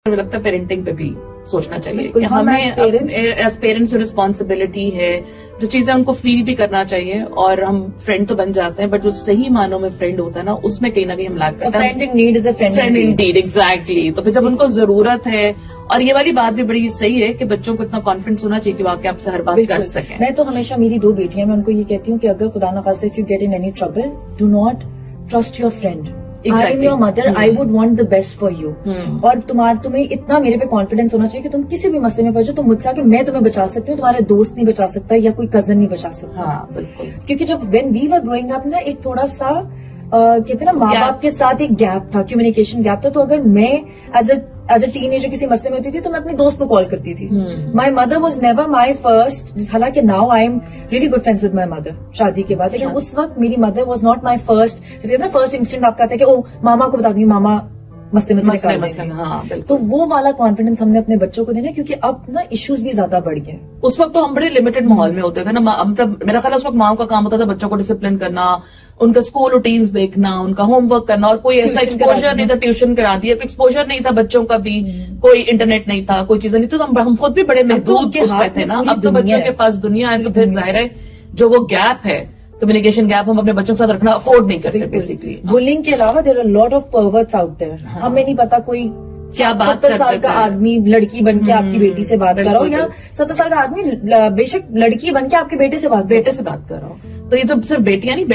مجھے لگتا ہے پیرنٹنگ پہ بھی سوچنا چاہیے کہ ہم ہمیں ایز پیرنٹس رسپانسبلٹی ہے، جو چیزیں ان کو فیل بھی کرنا چاہیے، اور ہم فرینڈ تو بن جاتے ہیں بٹ جو صحیح معنوں میں فرینڈ ہوتا ہے نا، اس میں کہیں نہ کہیں ہم لاگ کرتے ہیں. Friend in need is a friend in need, exactly. تو پھر جب ان کو ضرورت ہے، اور یہ والی بات بھی بڑی صحیح ہے کہ بچوں کو اتنا کانفیڈینس ہونا چاہیے کہ واقعی آپ سے ہر بات کر سکیں. میں تو ہمیشہ میری 2 بیٹیاں، میں ان کو یہ کہتی ہوں کہ اگر خدا نخواستہ if you get in any trouble, do not trust your friend. I am your mother, I would want the best for you. اور تمہیں اتنا میرے پہ کانفیڈینس ہونا چاہیے کہ تم کسی بھی مسئلے میں پڑ جاؤ، تم مجھ سے آ کے میں تمہیں بچا سکتی ہوں، تمہارے دوست نہیں بچا سکتا یا کوئی کزن نہیں بچا سکتا. ہاں بالکل. کیونکہ جب when we were growing up نا، ایک تھوڑا سا کہتے ہیں نا ماں باپ کے ساتھ ایک گیپ تھا، کمیونیکیشن گیپ تھا. تو اگر میں ایز اے ٹین ایجر کسی مسئلے میں ہوتی تھی تو میں اپنے دوست کو کال کرتی تھی. My mother was never my first, حالانکہ now I am really good friends with my mother شادی کے بعد، لیکن اس وقت میری mother was not my first. جیسے نا فرسٹ انسٹنٹ آپ کہتے ہیں کہ او ماما کو بتا دوں، ماما مسئلے. تو وہ والا کانفیڈینس ہم نے اپنے بچوں کو دینا، کیونکہ اب نا ایشوز بھی زیادہ بڑھ گئے. اس وقت تو ہم بڑے لمیٹڈ ماحول میں ہوتے تھے نا، مطلب میرا خیال اس وقت ماؤں کا کام ہوتا تھا بچوں کو ڈسپلن کرنا، ان کا اسکول روٹینز دیکھنا، ان کا ہوم ورک کرنا، اور کوئی ایسا ایکسپوجر نہیں تھا. ٹیوشن کرا دیا، کوئی ایکسپوجر نہیں تھا بچوں کا بھی، کوئی انٹرنیٹ نہیں تھا، کوئی چیزیں نہیں تھی. تو ہم خود بھی بڑے محدود اس پہ تھے نا. اب تو بچوں کے پاس دنیا ہے، تو پھر ظاہر ہے جو وہ گیپ ہے، کمیونیکیشن گیپ، ہم اپنے بچوں کے ساتھ رکھنا افورڈ نہیں کرتے بیسیکلی. بلنگ کے علاوہ there are lot of perverts out there. ہمیں نہیں پتا کوئی کیا بات 70 سال کا آدمی لڑکی بن کے آپ کی بیٹی سے بات کر رہا ہو، یا 70 سال کا آدمی بے شک لڑکی بن کے آپ کے بیٹے سے بات کر رہا ہو. تو یہ تو صرف بیٹیاں نہیں، بیٹا